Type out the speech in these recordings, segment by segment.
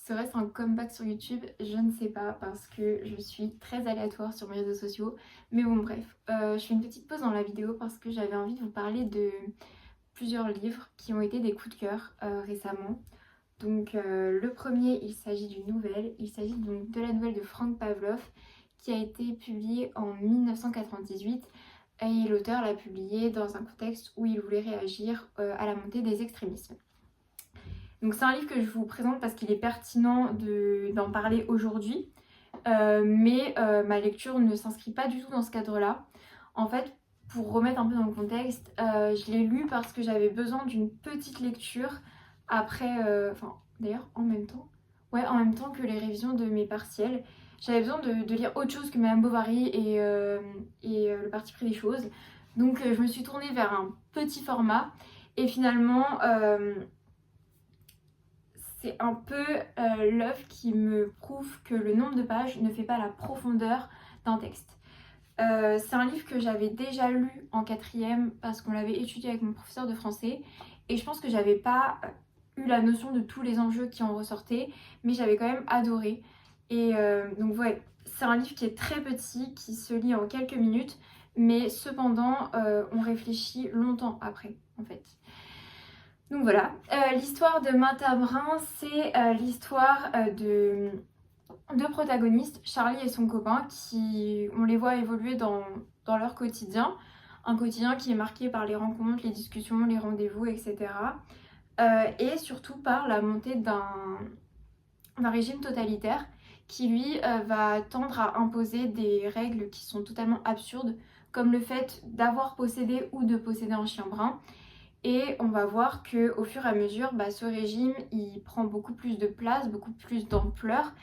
Serait-ce un comeback sur YouTube? Je ne sais pas parce que je suis très aléatoire sur mes réseaux sociaux. Mais bon bref, je fais une petite pause dans la vidéo parce que j'avais envie de vous parler de plusieurs livres qui ont été des coups de cœur récemment. Donc le premier, il s'agit d'une nouvelle, il s'agit donc de la nouvelle de Frank Pavlov qui a été publiée en 1998 et l'auteur l'a publiée dans un contexte où il voulait réagir à la montée des extrémismes. Donc c'est un livre que je vous présente parce qu'il est pertinent d'en parler aujourd'hui, mais ma lecture ne s'inscrit pas du tout dans ce cadre-là. En fait, pour remettre un peu dans le contexte, je l'ai lu parce que j'avais besoin d'une petite lecture après, d'ailleurs en même temps, en même temps que les révisions de mes partiels. J'avais besoin de lire autre chose que Madame Bovary et le parti pris des choses. Donc je me suis tournée vers un petit format et finalement c'est un peu l'œuvre qui me prouve que le nombre de pages ne fait pas la profondeur d'un texte. C'est un livre que j'avais déjà lu en quatrième parce qu'on l'avait étudié avec mon professeur de français et je pense que j'avais pas eu la notion de tous les enjeux qui en ressortaient, mais j'avais quand même adoré. Et donc ouais, c'est un livre qui est très petit, qui se lit en quelques minutes, mais cependant on réfléchit longtemps après en fait. Donc voilà, l'histoire de Matabrin, c'est l'histoire de deux protagonistes, Charlie et son copain, qui on les voit évoluer dans leur quotidien. Un quotidien qui est marqué par les rencontres, les discussions, les rendez-vous, etc. Et surtout par la montée d'un régime totalitaire qui lui va tendre à imposer des règles qui sont totalement absurdes, comme le fait d'avoir possédé ou de posséder un chien brun. Et on va voir qu'au fur et à mesure, ce régime, il prend beaucoup plus de place, beaucoup plus d'ampleur.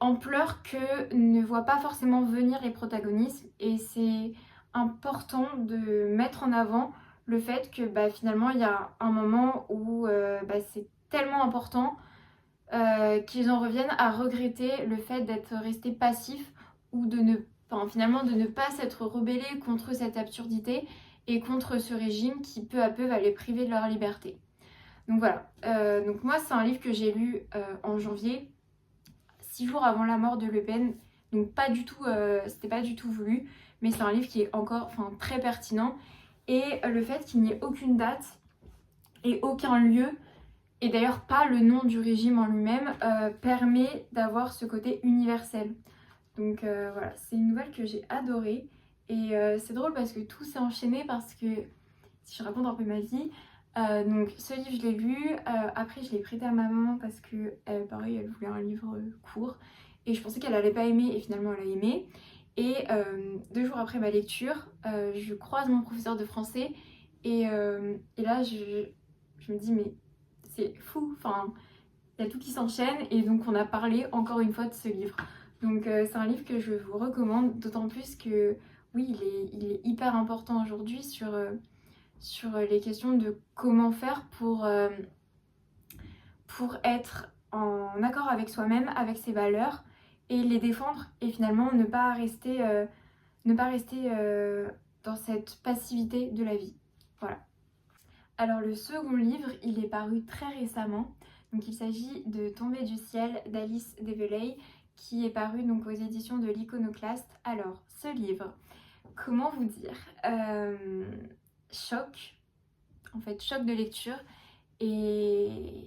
Ampleur que ne voient pas forcément venir les protagonistes. Et c'est important de mettre en avant le fait que finalement, il y a un moment où c'est tellement important qu'ils en reviennent à regretter le fait d'être restés passifs ou de ne pas s'être rebellés contre cette absurdité et contre ce régime qui peu à peu va les priver de leur liberté. Donc voilà, donc moi c'est un livre que j'ai lu en janvier, 6 jours avant la mort de Le Pen, donc pas du tout, c'était pas du tout voulu, mais c'est un livre qui est encore très pertinent. Et le fait qu'il n'y ait aucune date et aucun lieu, et d'ailleurs pas le nom du régime en lui-même, permet d'avoir ce côté universel. Donc voilà, c'est une nouvelle que j'ai adorée. Et c'est drôle parce que tout s'est enchaîné parce que, si je raconte un peu ma vie, donc ce livre je l'ai lu, après je l'ai prêté à ma maman parce que pareil elle voulait un livre court et je pensais qu'elle allait pas aimer et finalement elle a aimé. Et 2 jours après ma lecture, je croise mon professeur de français et là je me dis mais c'est fou, il y a tout qui s'enchaîne et donc on a parlé encore une fois de ce livre. Donc c'est un livre que je vous recommande, d'autant plus que oui, il est hyper important aujourd'hui sur les questions de comment faire pour être en accord avec soi-même, avec ses valeurs et les défendre et finalement ne pas rester dans cette passivité de la vie. Voilà. Alors le second livre, il est paru très récemment. Donc il s'agit de Tomber du ciel d'Alice Develey qui est paru donc aux éditions de l'Iconoclaste. Alors ce livre, comment vous dire, choc de lecture. Et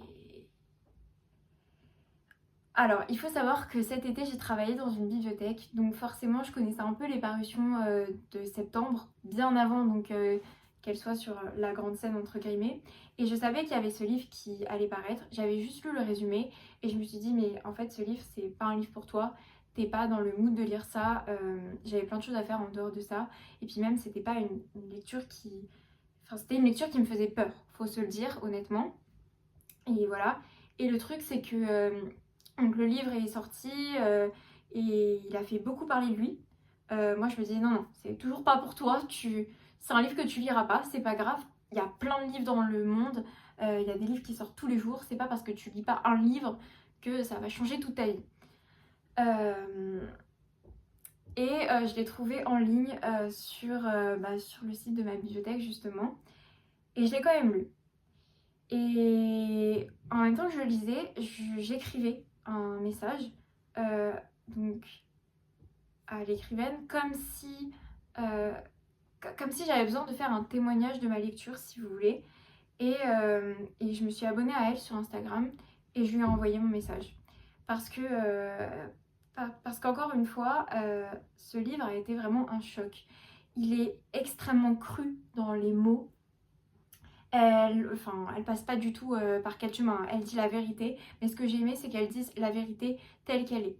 alors il faut savoir que cet été j'ai travaillé dans une bibliothèque, donc forcément je connaissais un peu les parutions de septembre, bien avant donc qu'elle soit sur la grande scène entre guillemets. Et je savais qu'il y avait ce livre qui allait paraître, j'avais juste lu le résumé et je me suis dit mais en fait ce livre c'est pas un livre pour toi, t'es pas dans le mood de lire ça, j'avais plein de choses à faire en dehors de ça. Et puis même c'était pas une lecture qui... Enfin c'était une lecture qui me faisait peur, faut se le dire honnêtement. Et voilà. Et le truc c'est que donc le livre est sorti et il a fait beaucoup parler de lui. Moi je me disais non non, c'est toujours pas pour toi, c'est un livre que tu liras pas, c'est pas grave. Il y a plein de livres dans le monde, il y a des livres qui sortent tous les jours, c'est pas parce que tu lis pas un livre que ça va changer toute ta vie. Je l'ai trouvé en ligne sur le site de ma bibliothèque justement. Et je l'ai quand même lu. Et en même temps que je le lisais, j'écrivais un message donc à l'écrivaine euh, comme si j'avais besoin de faire un témoignage de ma lecture si vous voulez. Et je me suis abonnée à elle sur Instagram et je lui ai envoyé mon message. Parce qu'encore une fois, ce livre a été vraiment un choc. Il est extrêmement cru dans les mots. Elle passe pas du tout par quatre chemins, hein. Elle dit la vérité, mais ce que j'ai aimé, c'est qu'elle dise la vérité telle qu'elle est.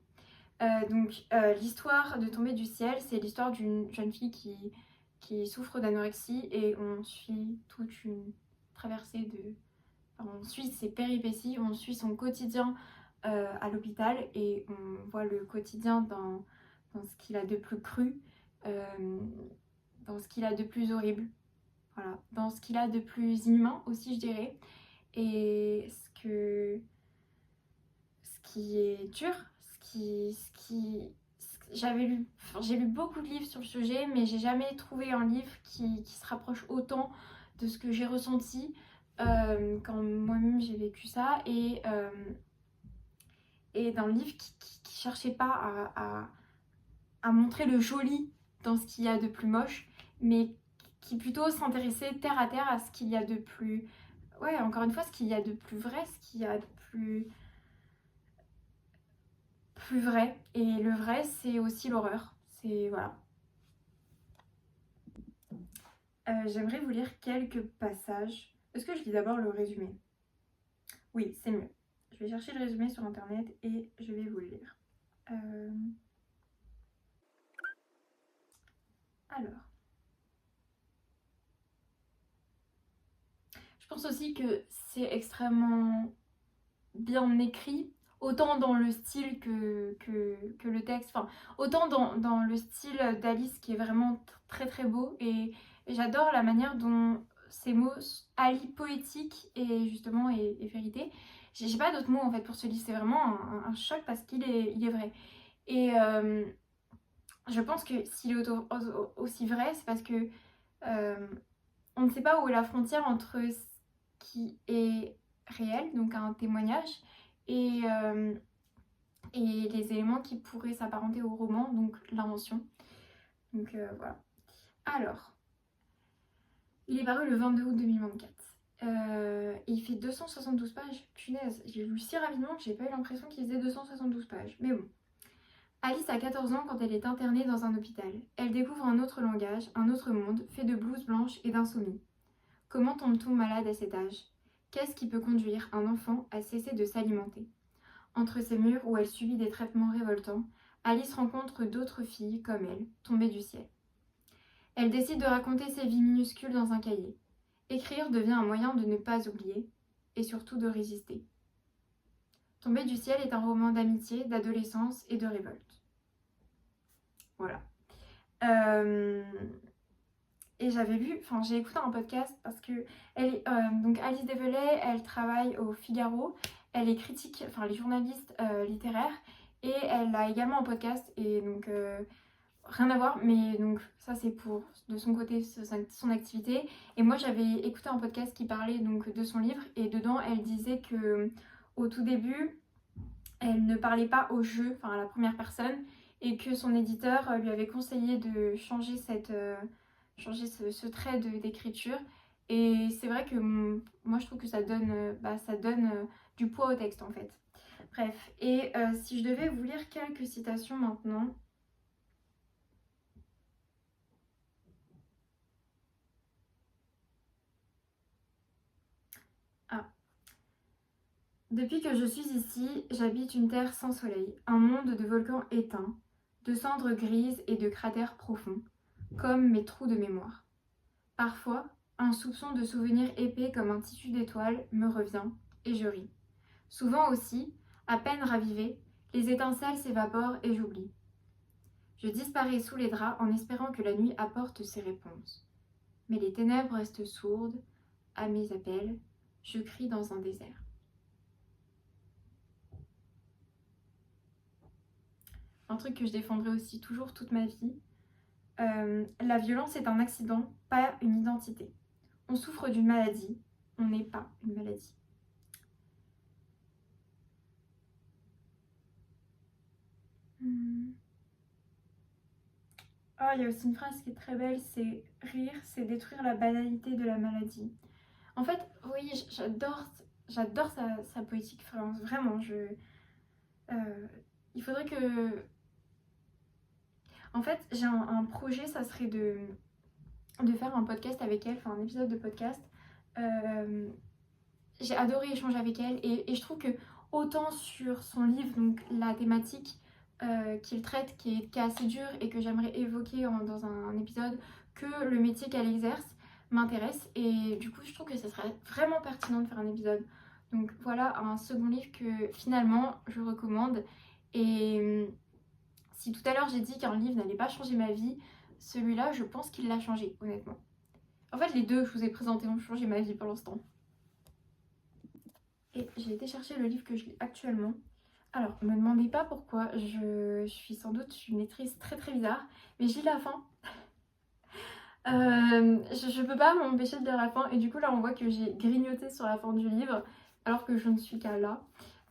L'histoire de Tomber du ciel, c'est l'histoire d'une jeune fille qui souffre d'anorexie et on suit toute une traversée de... Enfin, on suit ses péripéties, on suit son quotidien à l'hôpital et on voit le quotidien dans ce qu'il a de plus cru, dans ce qu'il a de plus horrible. Voilà, dans ce qu'il a de plus inhumain aussi je dirais, et ce qui est dur, j'ai lu beaucoup de livres sur le sujet, mais j'ai jamais trouvé un livre qui se rapproche autant de ce que j'ai ressenti quand moi-même j'ai vécu ça, et d'un livre qui cherchait pas à montrer le joli dans ce qu'il y a de plus moche, mais qui plutôt s'intéressait terre à terre à ce qu'il y a de plus... Ouais, encore une fois, ce qu'il y a de plus vrai, ce qu'il y a de plus vrai. Et le vrai, c'est aussi l'horreur. C'est... Voilà. J'aimerais vous lire quelques passages. Est-ce que je lis d'abord le résumé? Oui, c'est mieux. Je vais chercher le résumé sur internet et je vais vous le lire. Alors... Je pense aussi que c'est extrêmement bien écrit, autant dans le style que le texte, enfin, autant dans le style d'Alice qui est vraiment très très beau, et j'adore la manière dont ces mots allient poétique et justement et vérité. J'ai pas d'autres mots en fait pour ce livre, c'est vraiment un choc parce il est vrai. Et je pense que s'il est aussi vrai, c'est parce que on ne sait pas où est la frontière entre ce qui est réel, donc un témoignage, et, euh, et les éléments qui pourraient s'apparenter au roman, donc l'invention. Donc voilà. Alors, il est paru le 22 août 2024. Et il fait 272 pages. Punaise, j'ai lu si rapidement que j'ai pas eu l'impression qu'il faisait 272 pages. Mais bon. Alice a 14 ans quand elle est internée dans un hôpital. Elle découvre un autre langage, un autre monde, fait de blouses blanches et d'insomnie. Comment tombe-t-on malade à cet âge? Qu'est-ce qui peut conduire un enfant à cesser de s'alimenter? Entre ces murs où elle subit des traitements révoltants, Alice rencontre d'autres filles comme elle, tombées du ciel. Elle décide de raconter ses vies minuscules dans un cahier. Écrire devient un moyen de ne pas oublier, et surtout de résister. Tombée du ciel est un roman d'amitié, d'adolescence et de révolte. Voilà. Et j'ai écouté un podcast parce que donc Alice Develay, elle travaille au Figaro, elle est critique, enfin elle est journaliste littéraire, et elle a également un podcast, et donc rien à voir, mais donc ça c'est pour de son côté son activité. Et moi j'avais écouté un podcast qui parlait donc de son livre, et dedans elle disait que au tout début elle ne parlait pas au jeu, enfin à la première personne, et que son éditeur lui avait conseillé de changer ce trait d'écriture. Et c'est vrai que moi je trouve que ça donne du poids au texte en fait. Bref, et si je devais vous lire quelques citations maintenant. Depuis que je suis ici, j'habite une terre sans soleil, un monde de volcans éteints, de cendres grises et de cratères profonds, comme mes trous de mémoire. Parfois, un soupçon de souvenir épais comme un tissu d'étoiles me revient, et je ris. Souvent aussi, à peine ravivée, les étincelles s'évaporent et j'oublie. Je disparais sous les draps en espérant que la nuit apporte ses réponses. Mais les ténèbres restent sourdes à mes appels, je crie dans un désert. Un truc que je défendrai aussi toujours toute ma vie. La violence est un accident, pas une identité. On souffre d'une maladie, on n'est pas une maladie. Ah, il y a aussi une phrase qui est très belle, c'est rire, c'est détruire la banalité de la maladie. En fait, oui, j'adore sa poétique, enfin, vraiment. Il faudrait que... En fait, j'ai un projet, ça serait de faire un podcast avec elle, enfin un épisode de podcast. J'ai adoré échanger avec elle et je trouve que autant sur son livre, donc la thématique qu'il traite, qui est assez dure et que j'aimerais évoquer dans un épisode, que le métier qu'elle exerce m'intéresse et du coup je trouve que ce serait vraiment pertinent de faire un épisode. Donc voilà un second livre que finalement je recommande et si tout à l'heure j'ai dit qu'un livre n'allait pas changer ma vie, celui-là je pense qu'il l'a changé honnêtement. En fait les deux que je vous ai présentés ont changé ma vie pour l'instant. Et j'ai été chercher le livre que je lis actuellement. Alors, ne me demandez pas pourquoi, je suis sans doute une lectrice très très bizarre, mais je lis la fin. Je peux pas m'empêcher de lire la fin, et du coup là on voit que j'ai grignoté sur la fin du livre, alors que je ne suis qu'à là.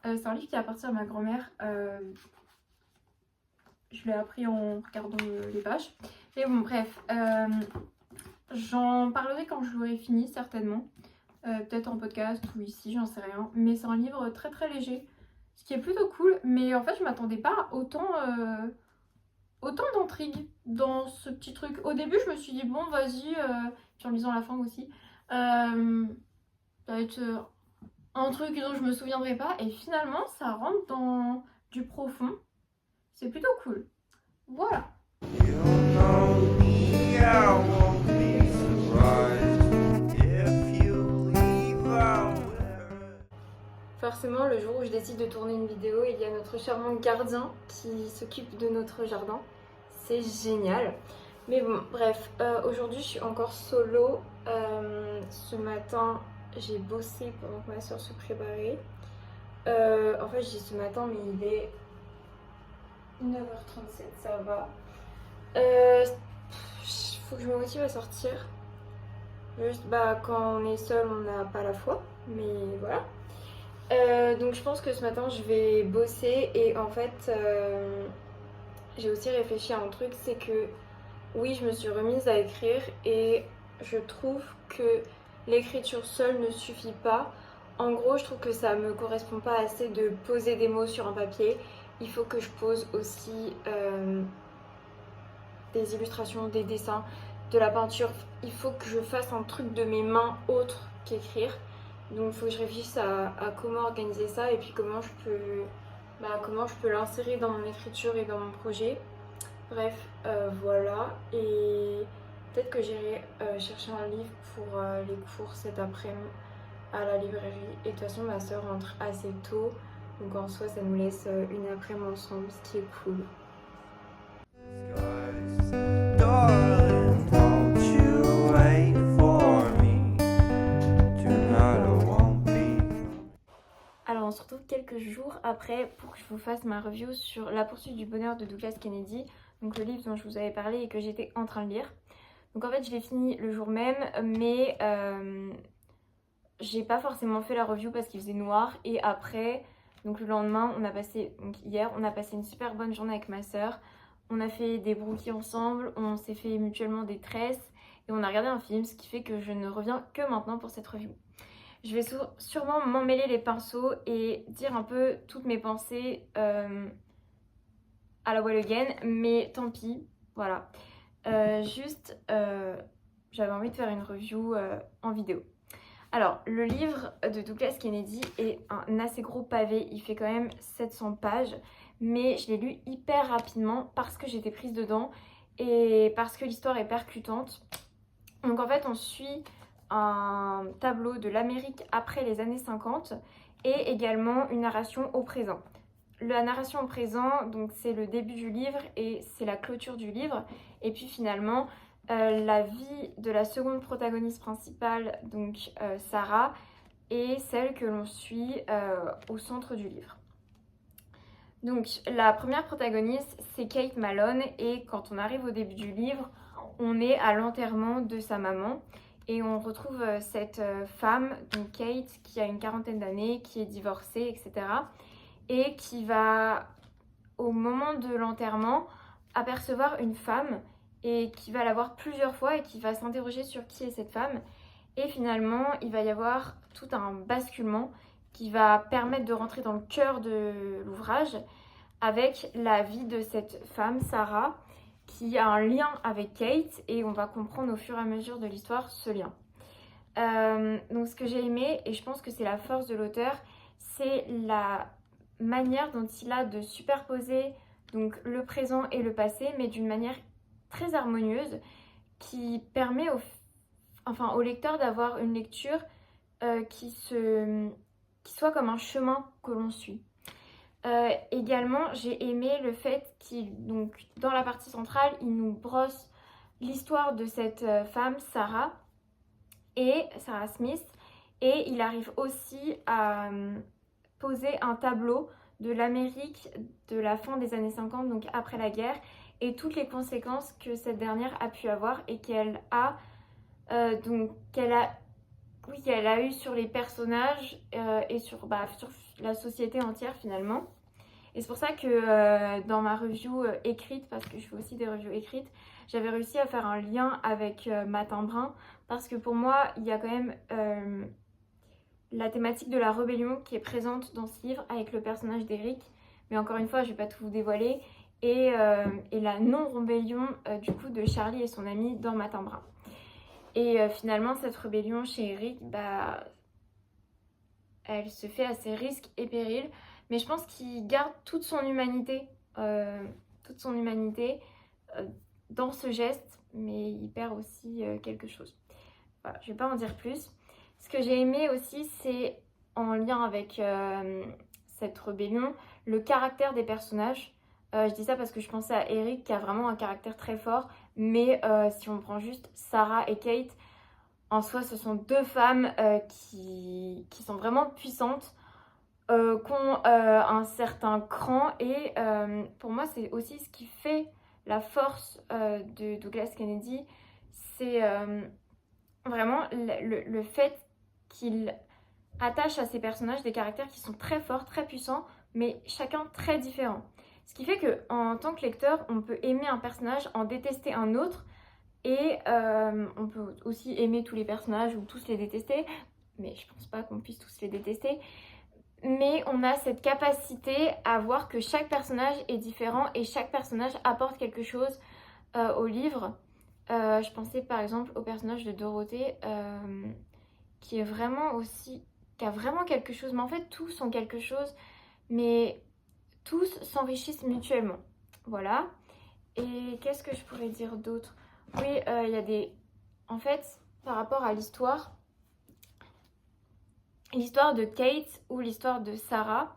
C'est un livre qui appartient à ma grand-mère. Je l'ai appris en regardant les pages. Et bon, bref, j'en parlerai quand je l'aurai fini, certainement. Peut-être en podcast ou ici, j'en sais rien. Mais c'est un livre très très léger, ce qui est plutôt cool. Mais en fait, je m'attendais pas à autant d'intrigue dans ce petit truc. Au début, je me suis dit, bon, vas-y, puis en lisant la fin aussi, ça va être un truc dont je me souviendrai pas. Et finalement, ça rentre dans du profond. C'est plutôt cool. Voilà. Forcément, le jour où je décide de tourner une vidéo, il y a notre charmant gardien qui s'occupe de notre jardin. C'est génial. Mais bon, bref, aujourd'hui je suis encore solo. Ce matin, j'ai bossé pendant que ma soeur se préparait. En fait, je dis ce matin, mais il est 9h37, ça va. Faut que je me motive à sortir. Juste, quand on est seul, on n'a pas la foi. Mais voilà. Donc je pense que ce matin je vais bosser et en fait j'ai aussi réfléchi à un truc, c'est que oui je me suis remise à écrire et je trouve que l'écriture seule ne suffit pas. En gros je trouve que ça me correspond pas assez de poser des mots sur un papier. Il faut que je pose aussi des illustrations, des dessins, de la peinture. Il faut que je fasse un truc de mes mains autre qu'écrire. Donc il faut que je réfléchisse à comment organiser ça et puis comment je peux l'insérer dans mon écriture et dans mon projet. Bref, voilà. Et peut-être que j'irai chercher un livre pour les cours cet après-midi à la librairie. Et de toute façon, ma soeur rentre assez tôt. Donc en soi, ça nous laisse une après-midi ensemble, ce qui est cool. Alors on se retrouve quelques jours après pour que je vous fasse ma review sur La poursuite du bonheur de Douglas Kennedy, donc le livre dont je vous avais parlé et que j'étais en train de lire. Donc en fait je l'ai fini le jour même, mais j'ai pas forcément fait la review parce qu'il faisait noir. Et après, donc le lendemain, hier, on a passé une super bonne journée avec ma soeur. On a fait des brookies ensemble, on s'est fait mutuellement des tresses et on a regardé un film, ce qui fait que je ne reviens que maintenant pour cette review. Je vais sûrement m'emmêler les pinceaux et dire un peu toutes mes pensées à la Well Again, mais tant pis, voilà. J'avais envie de faire une review en vidéo. Alors, le livre de Douglas Kennedy est un assez gros pavé, il fait quand même 700 pages, mais je l'ai lu hyper rapidement parce que j'étais prise dedans et parce que l'histoire est percutante. Donc en fait, on suit un tableau de l'Amérique après les années 50 et également une narration au présent. La narration au présent, donc c'est le début du livre et c'est la clôture du livre. Et puis finalement, la vie de la seconde protagoniste principale, donc Sarah, est celle que l'on suit au centre du livre. Donc la première protagoniste, c'est Kate Malone et quand on arrive au début du livre, on est à l'enterrement de sa maman et on retrouve cette femme, donc Kate, qui a une quarantaine d'années, qui est divorcée, etc. et qui va, au moment de l'enterrement, apercevoir une femme et qui va la voir plusieurs fois et qui va s'interroger sur qui est cette femme. Et finalement, il va y avoir tout un basculement qui va permettre de rentrer dans le cœur de l'ouvrage avec la vie de cette femme, Sarah, qui a un lien avec Kate et on va comprendre au fur et à mesure de l'histoire ce lien. Donc ce que j'ai aimé, et je pense que c'est la force de l'auteur, c'est la manière dont il a de superposer donc, le présent et le passé, mais d'une manière très harmonieuse qui permet au lecteur d'avoir une lecture qui soit comme un chemin que l'on suit. Également, j'ai aimé le fait donc dans la partie centrale, il nous brosse l'histoire de cette femme, Sarah Smith, et il arrive aussi à poser un tableau de l'Amérique de la fin des années 50, donc après la guerre, et toutes les conséquences que cette dernière a pu avoir et qu'elle a eu sur les personnages et sur la société entière finalement. Et c'est pour ça que dans ma review écrite, parce que je fais aussi des reviews écrites, j'avais réussi à faire un lien avec Matin Brun, parce que pour moi, il y a quand même la thématique de la rébellion qui est présente dans ce livre avec le personnage d'Eric. Mais encore une fois, je ne vais pas tout vous dévoiler. Et la non-rébellion du coup de Charlie et son ami dans Matin Brun. Et finalement, cette rébellion chez Eric, elle se fait à ses risques et périls. Mais je pense qu'il garde toute son humanité dans ce geste, mais il perd aussi quelque chose. Voilà, je ne vais pas en dire plus. Ce que j'ai aimé aussi, c'est en lien avec cette rébellion, le caractère des personnages. Je dis ça parce que je pensais à Eric qui a vraiment un caractère très fort, mais si on prend juste Sarah et Kate, en soi, ce sont deux femmes qui sont vraiment puissantes, qui ont un certain cran et pour moi, c'est aussi ce qui fait la force de Douglas Kennedy, c'est vraiment le fait qu'il attache à ses personnages des caractères qui sont très forts, très puissants, mais chacun très différent. Ce qui fait qu'en tant que lecteur, on peut aimer un personnage, en détester un autre, et on peut aussi aimer tous les personnages ou tous les détester, mais je pense pas qu'on puisse tous les détester. Mais on a cette capacité à voir que chaque personnage est différent et chaque personnage apporte quelque chose au livre. Je pensais par exemple au personnage de Dorothée qui a vraiment quelque chose, mais en fait tous ont quelque chose, mais tous s'enrichissent mutuellement. Voilà. Et qu'est-ce que je pourrais dire d'autre? Oui, il y a en fait, par rapport à l'histoire de Kate ou l'histoire de Sarah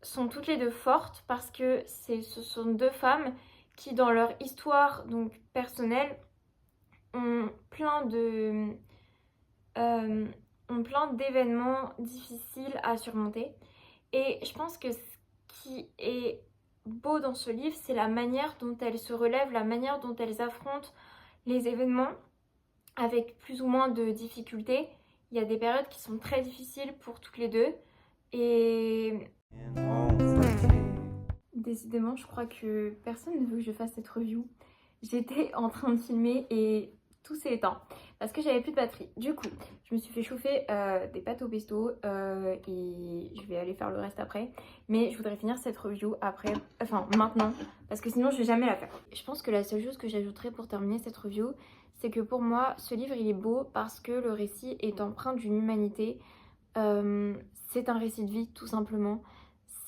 sont toutes les deux fortes parce que ce sont deux femmes qui, dans leur histoire donc personnelle, ont plein d'événements difficiles à surmonter. Et je pense que ce qui est beau dans ce livre, c'est la manière dont elles se relèvent, la manière dont elles affrontent les événements avec plus ou moins de difficultés. Il y a des périodes qui sont très difficiles pour toutes les deux. Et décidément, je crois que personne ne veut que je fasse cette review. J'étais en train de filmer et tout s'est éteint parce que j'avais plus de batterie. Du coup, je me suis fait chauffer des pâtes au pesto et je vais aller faire le reste après. Mais je voudrais finir cette review après, enfin maintenant, parce que sinon je vais jamais la faire. Je pense que la seule chose que j'ajouterais pour terminer cette review, c'est que pour moi, ce livre il est beau parce que le récit est empreint d'une humanité. C'est un récit de vie tout simplement.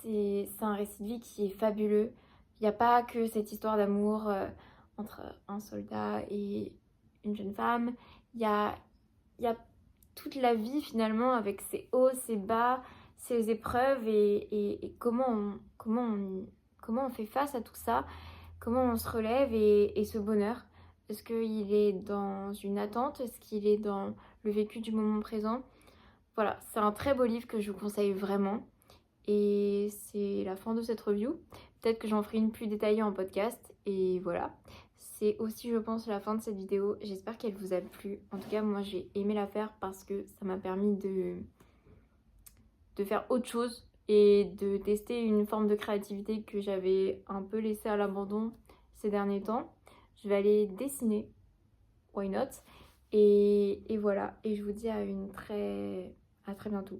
C'est un récit de vie qui est fabuleux. Il n'y a pas que cette histoire d'amour entre un soldat et une jeune femme. Il y a toute la vie finalement avec ses hauts, ses bas, ses épreuves et comment on fait face à tout ça, comment on se relève et ce bonheur. Est-ce qu'il est dans une attente? Est-ce qu'il est dans le vécu du moment présent? Voilà, c'est un très beau livre que je vous conseille vraiment. Et c'est la fin de cette review. Peut-être que j'en ferai une plus détaillée en podcast. Et voilà. C'est aussi, je pense, la fin de cette vidéo. J'espère qu'elle vous a plu. En tout cas, moi, j'ai aimé la faire parce que ça m'a permis de faire autre chose et de tester une forme de créativité que j'avais un peu laissée à l'abandon ces derniers temps. Je vais aller dessiner. Why not? Et voilà. Et je vous dis à très bientôt.